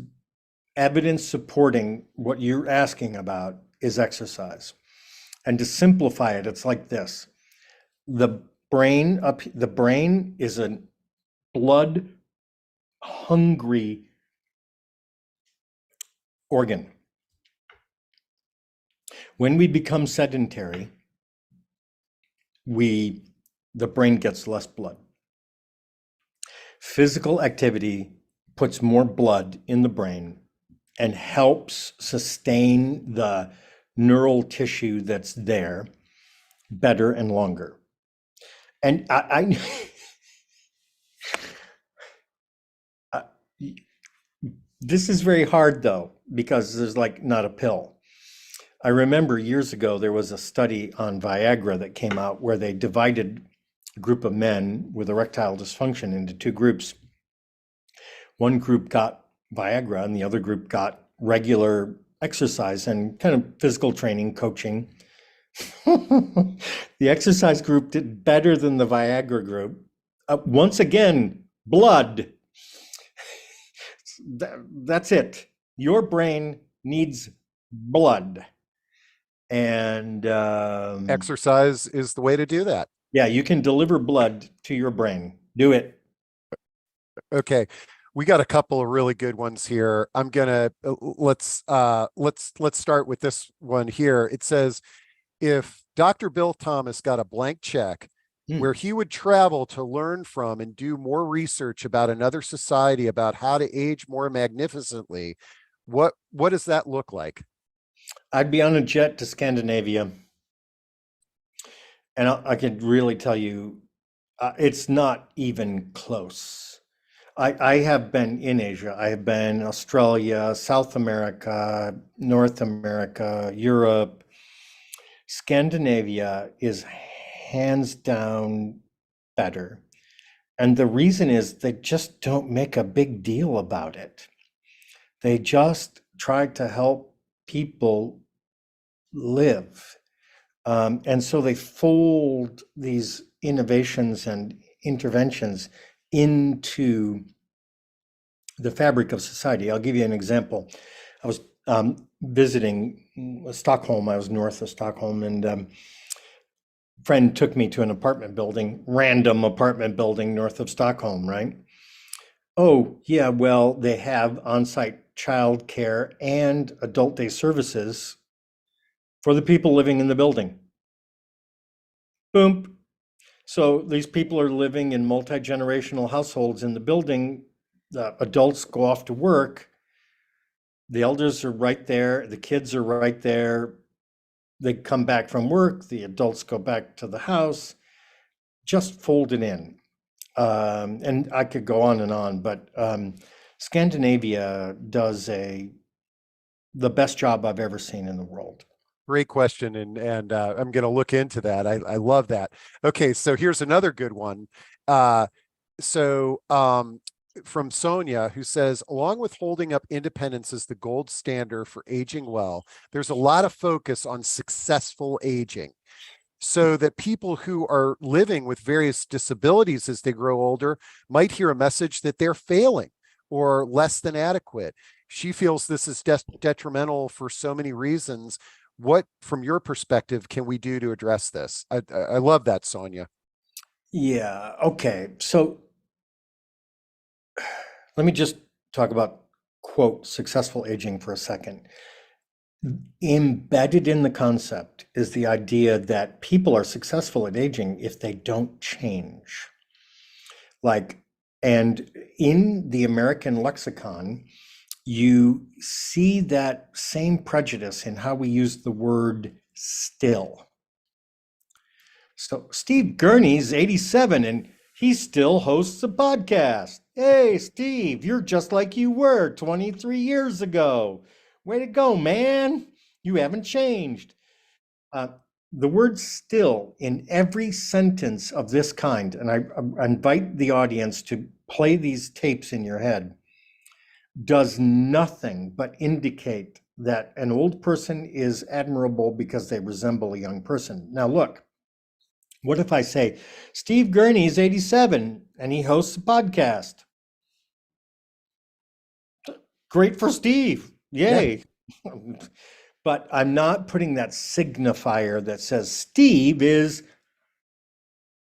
evidence supporting what you're asking about is exercise. And to simplify it, it's like this. The brain is a blood hungry organ. When we become sedentary, the brain gets less blood. Physical activity puts more blood in the brain and helps sustain the neural tissue that's there better and longer. And this is very hard though, because there's like not a pill. I remember years ago, there was a study on Viagra that came out where they divided a group of men with erectile dysfunction into two groups. One group got Viagra and the other group got regular exercise and kind of physical training, coaching. The exercise group did better than the Viagra group. Once again, blood. That's it. Your brain needs blood. And Exercise is the way to do that. yeah, you can deliver blood to your brain. Do it. Okay. We got a couple of really good ones here. I'm gonna let's start with this one here. It says, if Dr. Bill Thomas got a blank check where he would travel to learn from and do more research about another society about how to age more magnificently, what does that look like? I'd be on a jet to Scandinavia. And I can really tell you, it's not even close. I have been in Asia. I have been Australia, South America, North America, Europe. Scandinavia is hands down better. And the reason is they just don't make a big deal about it. They just try to help people live. And so they fold these innovations and interventions into the fabric of society. I'll give you an example. I was visiting Stockholm. I was north of Stockholm, and a friend took me to an apartment building, random apartment building north of Stockholm, right? Oh, yeah, well, they have on-site childcare and adult day services for the people living in the building. Boom. So these people are living in multi-generational households in the building. The adults go off to work. The elders are right there. The kids are right there. They come back from work. The adults go back to the house. Just fold it in. And I could go on, but Scandinavia does the best job I've ever seen in the world. Great question, and I'm going to look into that. I love that. Okay, so here's another good one. From Sonia, who says, along with holding up independence as the gold standard for aging well, there's a lot of focus on successful aging, so that people who are living with various disabilities as they grow older might hear a message that they're failing or less than adequate. she feels this is detrimental for so many reasons. What, from your perspective, can we do to address this? I love that, Sonia. Yeah, okay. So let me just talk about, quote, successful aging for a second. Embedded in the concept is the idea that people are successful at aging if they don't change. Like, and in the American lexicon, you see that same prejudice in how we use the word still. So Steve Gurney's 87 and he still hosts a podcast. Hey, Steve, you're just like you were 23 years ago. Way to go, man. You haven't changed. The word still in every sentence of this kind, and I invite the audience to play these tapes in your head, does nothing but indicate that an old person is admirable because they resemble a young person. Now, look, what if I say, Steve Gurney is 87 and he hosts a podcast? Great for Steve. Yay. Yeah. But I'm not putting that signifier that says Steve is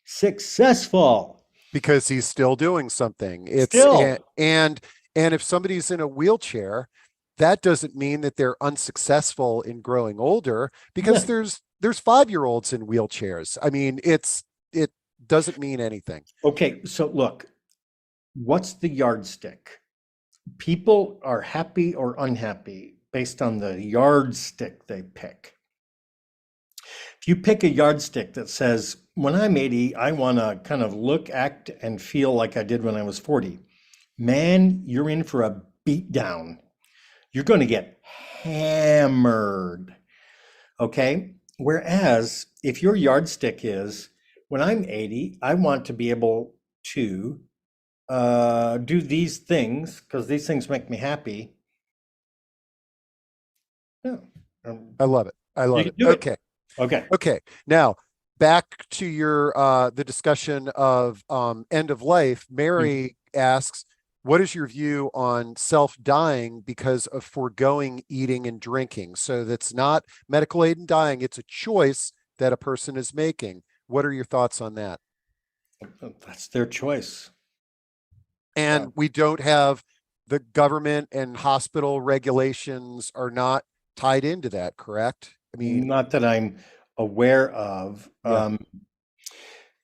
successful. Because he's still doing something. Still. And if somebody's in a wheelchair, that doesn't mean that they're unsuccessful in growing older, because Yeah. there's 5-year-olds in wheelchairs. I mean, it doesn't mean anything. Okay, so look, what's the yardstick? People are happy or unhappy based on the yardstick they pick. If you pick a yardstick that says, when I'm 80, I want to kind of look, act, and feel like I did when I was 40, man, you're in for a beatdown. You're going to get hammered. Okay? Whereas if your yardstick is, when I'm 80, I want to be able to do these things because these things make me happy. Yeah. I love it. I love it. Okay. Okay. Okay. Now back to your the discussion of end of life. Mary asks, what is your view on self-dying because of foregoing eating and drinking? So that's not medical aid in dying. It's a choice that a person is making. What are your thoughts on that? That's their choice. And we don't have the government and hospital regulations are not tied into that, correct? I mean, not that I'm aware of. Yeah.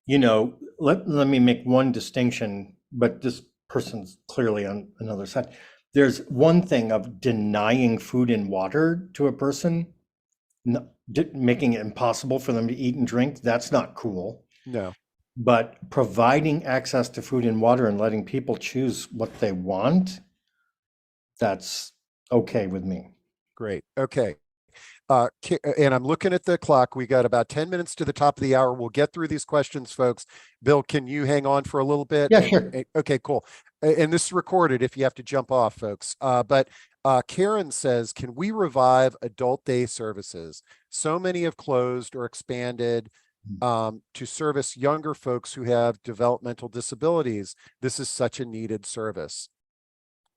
You know, let me make one distinction, but this person's clearly on another side. There's one thing of denying food and water to a person, making it impossible for them to eat and drink. That's not cool. No. But providing access to food and water and letting people choose what they want, that's okay with me. Great. Okay. And I'm looking at the clock. We got about 10 minutes to the top of the hour. We'll get through these questions, folks. Bill, can you hang on for a little bit? Yeah, sure. Okay, cool. And this is recorded if you have to jump off, folks. But Karen says, can we revive adult day services? So many have closed or expanded to service younger folks who have developmental disabilities. This is such a needed service.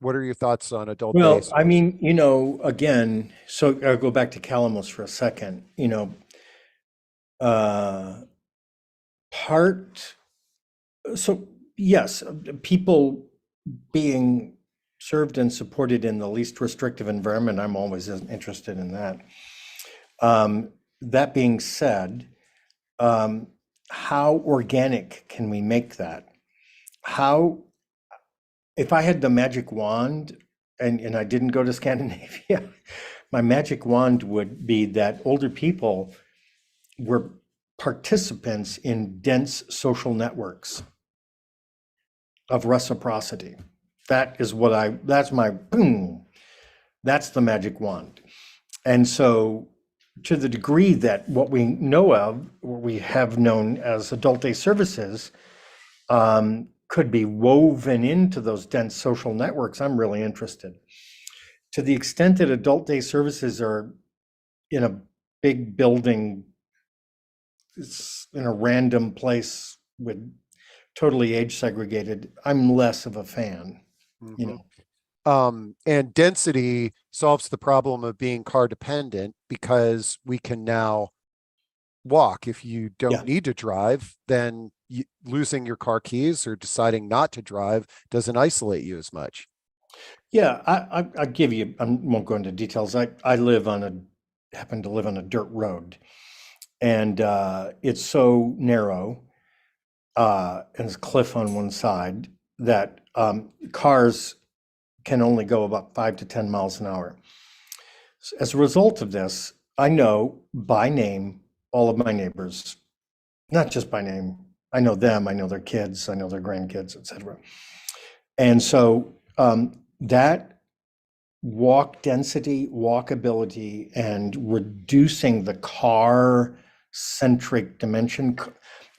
What are your thoughts on adult day Well, service? I mean, you know, again, so I'll go back to Calamos for a second. You know, so yes, people being served and supported in the least restrictive environment, I'm always interested in that. That being said, how organic can we make that? If I had the magic wand and I didn't go to Scandinavia, my magic wand would be that older people were participants in dense social networks of reciprocity. That's the magic wand. And so to the degree that what we know of, what we have known as adult day services, could be woven into those dense social networks, I'm really interested. To the extent that adult day services are in a big building, in a random place with totally age segregated, I'm less of a fan, you know. And density solves the problem of being car dependent because we can now walk. If you don't Yeah. need to drive, then losing your car keys or deciding not to drive doesn't isolate you as much. Yeah, I give you, I won't go into details. I happen to live on a dirt road, and it's so narrow, and there's a cliff on one side that cars can only go about 5 to 10 miles an hour. As a result of this, I know by name all of my neighbors, not just by name. I know them, I know their kids, I know their grandkids, etc. And so that walk density, walkability, and reducing the car-centric dimension.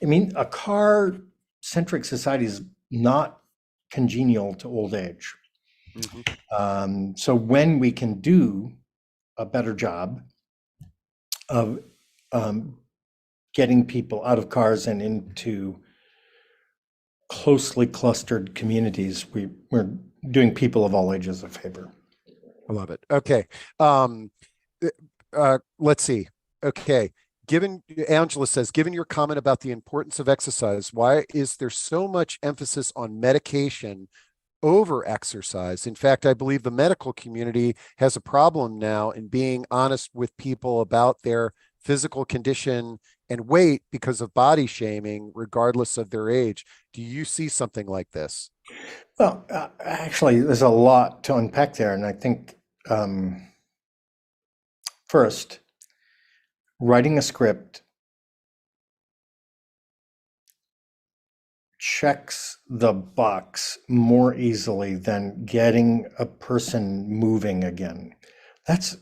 I mean, a car-centric society is not congenial to old age. So when we can do a better job of getting people out of cars and into closely clustered communities, we're doing people of all ages a favor. I love it. Okay. Let's see. Okay. Angela says, given your comment about the importance of exercise, why is there so much emphasis on medication over exercise? In fact, I believe the medical community has a problem now in being honest with people about their physical condition and weight because of body shaming, regardless of their age. Do you see something like this? Well, actually, there's a lot to unpack there. And I think first, writing a script checks the box more easily than getting a person moving again. That's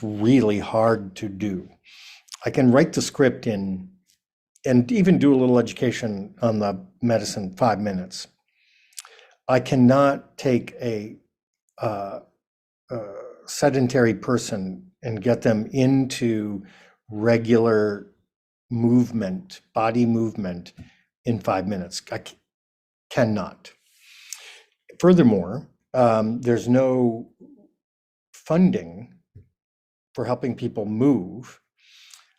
really hard to do. I can write the script in and even do a little education on the medicine 5 minutes. I cannot take a sedentary person and get them into regular movement, body movement in 5 minutes. I cannot. Furthermore, there's no funding for helping people move.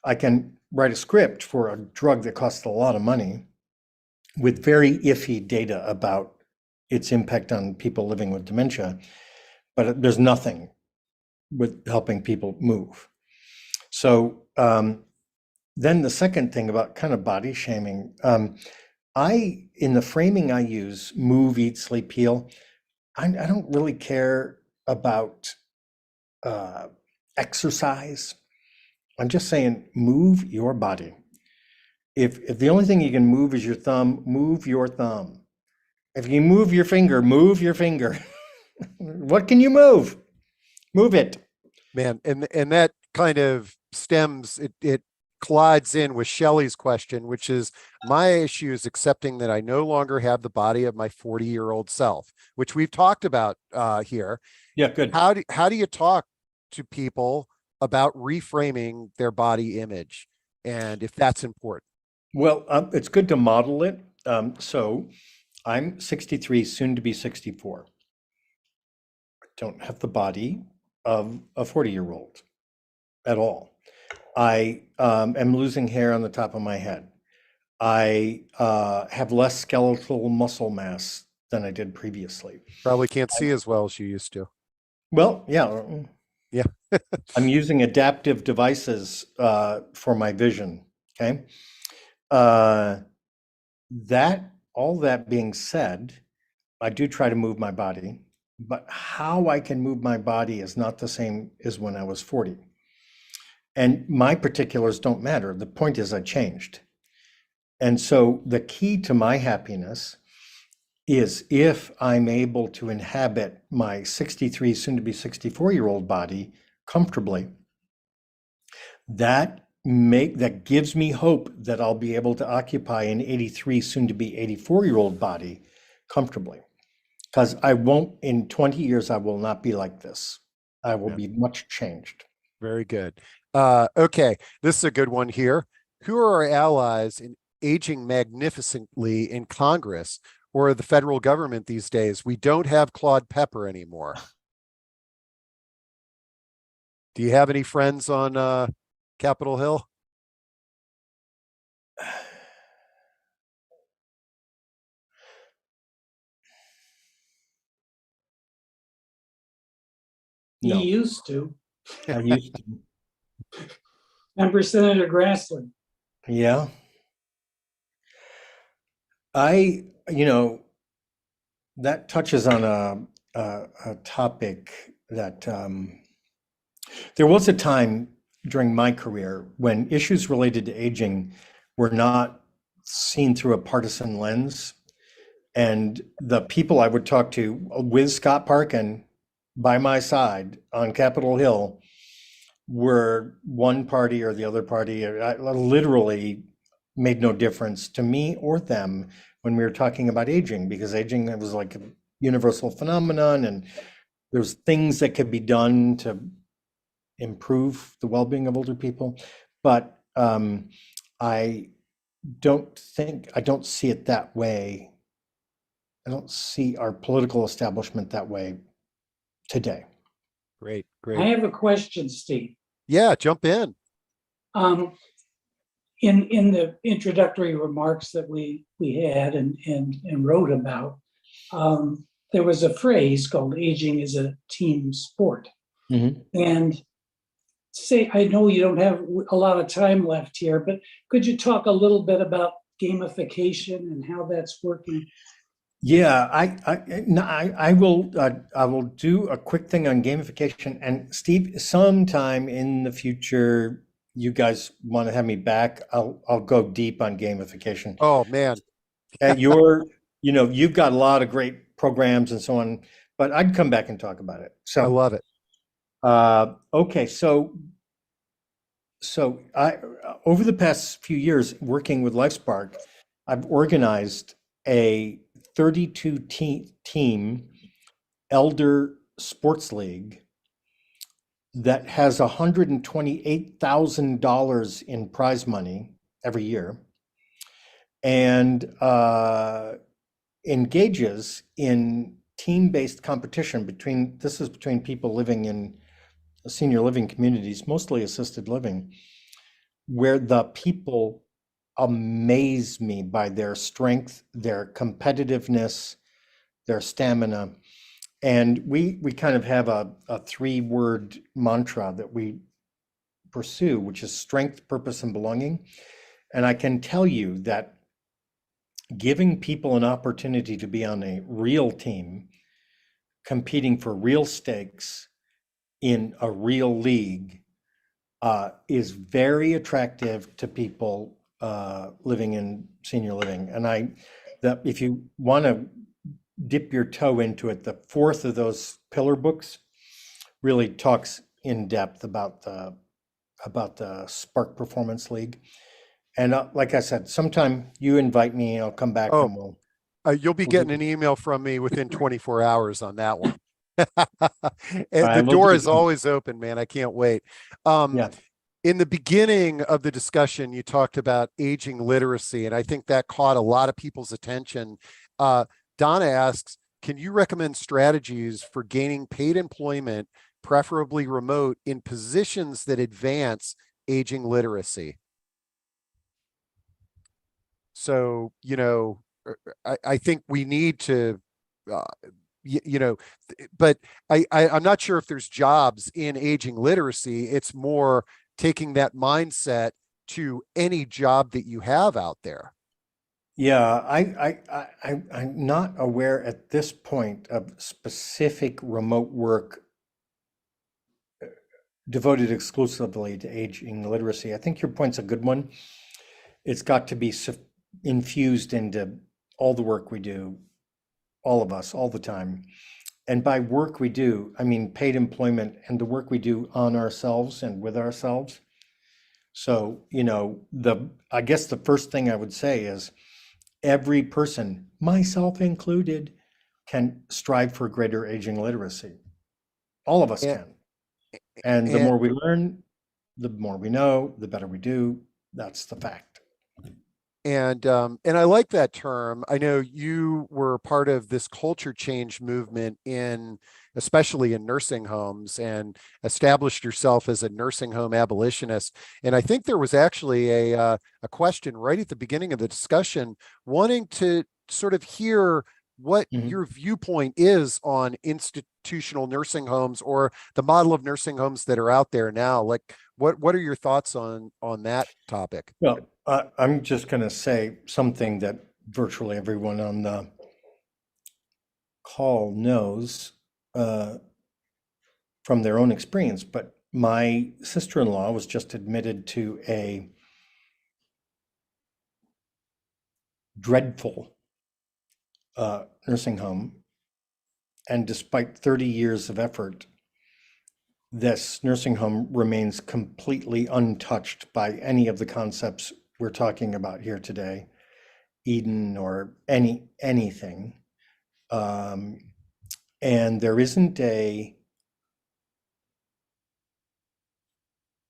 I can write a script for a drug that costs a lot of money with very iffy data about its impact on people living with dementia, but there's nothing with helping people move. So then the second thing about kind of body shaming, in the framing I use, move, eat, sleep, heal, I don't really care about exercise. I'm just saying, move your body. If the only thing you can move is your thumb, move your thumb. If you move your finger, move your finger. What can you move? Move it. Man, and that kind of it collides in with Shelley's question, which is my issue is accepting that I no longer have the body of my 40-year-old self, which we've talked about here. Yeah, good. How do you talk to people about reframing their body image, and if that's important? Well, it's good to model it. So I'm 63, soon to be 64. I don't have the body of a 40-year-old at all. I am losing hair on the top of my head. I have less skeletal muscle mass than I did previously. Probably can't see as well as you used to. Well, yeah. Yeah. I'm using adaptive devices for my vision. Okay. All that being said, I do try to move my body, but how I can move my body is not the same as when I was 40. And my particulars don't matter. The point is I changed. And so the key to my happiness is if I'm able to inhabit my 63, soon to be 64-year-old body comfortably, that gives me hope that I'll be able to occupy an 83, soon to be 84-year-old body comfortably. Because I won't, in 20 years, I will not be like this. I will be much changed. Very good. Okay, this is a good one here. Who are our allies in aging magnificently in Congress? or the federal government these days. We don't have Claude Pepper anymore. Do you have any friends on Capitol Hill? He No, used to. I used to. Remember Senator Grassley? Yeah. That touches on a topic that there was a time during my career when issues related to aging were not seen through a partisan lens. And the people I would talk to with Scott Parkin by my side on Capitol Hill were one party or the other party. I literally made no difference to me or them when we were talking about aging, because aging, it was like a universal phenomenon, and there's things that could be done to improve the well-being of older people. But I don't see it that way. I don't see our political establishment that way today. Great, I great. have a question, Steve. Yeah, jump in. In the introductory remarks that we had and wrote about, there was a phrase called "aging is a team sport." Mhm. And I know you don't have a lot of time left here, but could you talk a little bit about gamification and how that's working? Yeah, I will do a quick thing on gamification. And Steve, sometime in the future, you guys want to have me back, I'll go deep on gamification. Oh man, You've got a lot of great programs and so on, but I'd come back and talk about it. I So, love it. okay, so I over the past few years working with Lifespark, I've organized a 32 team elder sports league that has $128,000 in prize money every year, and engages in team-based competition between people living in senior living communities, mostly assisted living, where the people amaze me by their strength, their competitiveness, their stamina. And we kind of have a 3-word mantra that we pursue, which is strength, purpose, and belonging. And I can tell you that giving people an opportunity to be on a real team, competing for real stakes in a real league, is very attractive to people living in senior living. And if you want to dip your toe into it, the 4th of those pillar books really talks in depth about the Spark Performance League. And like I said, sometime you invite me, I'll come back Oh, and you'll be getting an email from me within 24 hours on that one. The we'll door do is that. always open, man. I can't wait. In the beginning of the discussion, you talked about aging literacy, and I think that caught a lot of people's attention. Donna asks, can you recommend strategies for gaining paid employment, preferably remote, in positions that advance aging literacy? So, I think we need to, but I'm not sure if there's jobs in aging literacy. It's more taking that mindset to any job that you have out there. Yeah, I'm not aware at this point of specific remote work devoted exclusively to aging literacy. I think your point's a good one. It's got to be infused into all the work we do, all of us, all the time. And by work we do, I mean paid employment and the work we do on ourselves and with ourselves. So, I guess the first thing I would say is every person, myself included, can strive for greater aging literacy. All of us And, can. And the and more we learn, the more we know, the better we do. That's the fact. And I like that term. I know you were part of this culture change movement especially in nursing homes, and established yourself as a nursing home abolitionist. And I think there was actually a question right at the beginning of the discussion wanting to sort of hear what your viewpoint is on institutional nursing homes, or the model of nursing homes that are out there now. Like, what are your thoughts on that topic? Well, I'm just going to say something that virtually everyone on the call knows from their own experience, but my sister-in-law was just admitted to a dreadful nursing home. And despite 30 years of effort, this nursing home remains completely untouched by any of the concepts we're talking about here today, Eden or anything. And there isn't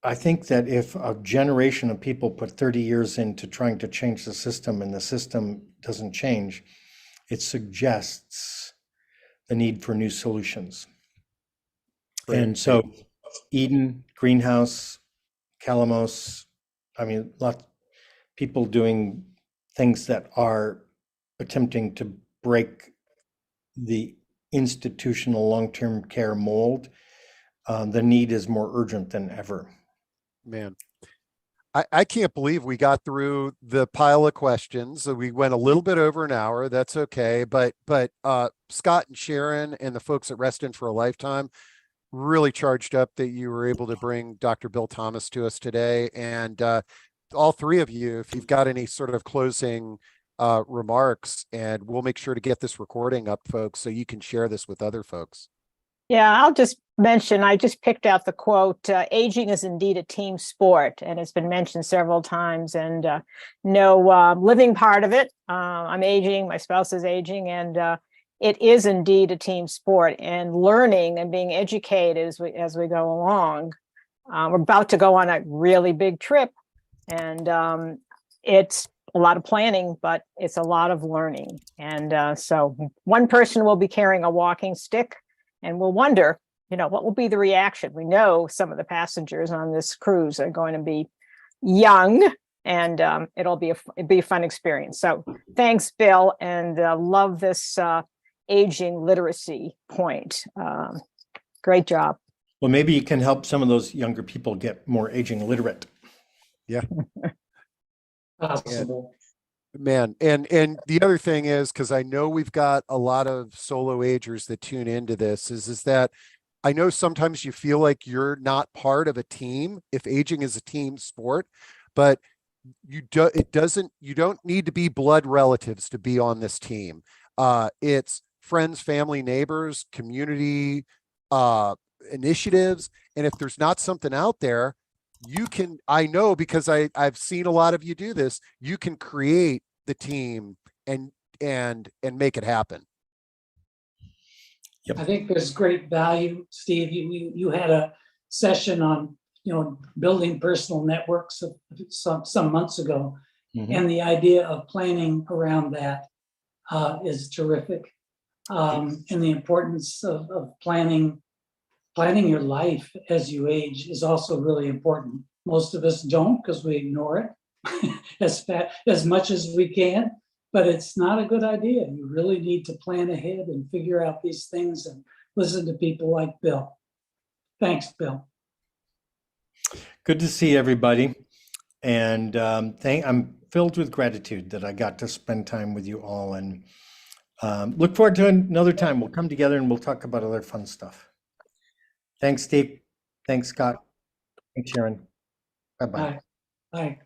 I think that if a generation of people put 30 years into trying to change the system and the system doesn't change, it suggests the need for new solutions. Right. And so Eden, Greenhouse, Calamos, I mean, lots people doing things that are attempting to break the institutional long-term care mold. The need is more urgent than ever. Man, I can't believe we got through the pile of questions. So we went a little bit over an hour. That's okay. But Scott and Sharon and the folks at Reston for a Lifetime really charged up that you were able to bring Dr. Bill Thomas to us today. And all three of you, if you've got any sort of closing remarks, and we'll make sure to get this recording up, folks, so you can share this with other folks. Yeah, I'll just mention, I just picked out the quote, aging is indeed a team sport, and it's been mentioned several times, and living part of it. I'm aging, my spouse is aging, and it is indeed a team sport, and learning and being educated as we go along. We're about to go on a really big trip, and it's a lot of planning, but it's a lot of learning. And so one person will be carrying a walking stick, and we'll wonder, what will be the reaction? We know some of the passengers on this cruise are going to be young, and it'll be a fun experience. So thanks, Bill, and love this aging literacy point. Great job. Well, maybe you can help some of those younger people get more aging literate. Yeah. Possible. Man, and the other thing is, because I know we've got a lot of solo agers that tune into this, is that I know sometimes you feel like you're not part of a team if aging is a team sport, but you don't need to be blood relatives to be on this team. It's friends, family, neighbors, community initiatives, and if there's not something out there, I know, because I've seen a lot of you do this, you can create the team and make it happen. Yep. I think there's great value, Steve. You had a session on, building personal networks some months ago. Mm-hmm. And the idea of planning around that is terrific. And the importance of planning your life as you age is also really important. Most of us don't, because we ignore it as much as we can, but it's not a good idea. You really need to plan ahead and figure out these things and listen to people like Bill. Thanks, Bill. Good to see everybody. And I'm filled with gratitude that I got to spend time with you all, and look forward to another time. We'll come together and we'll talk about other fun stuff. Thanks, Steve. Thanks, Scott. Thanks, Sharon. Bye-bye. Bye. Bye.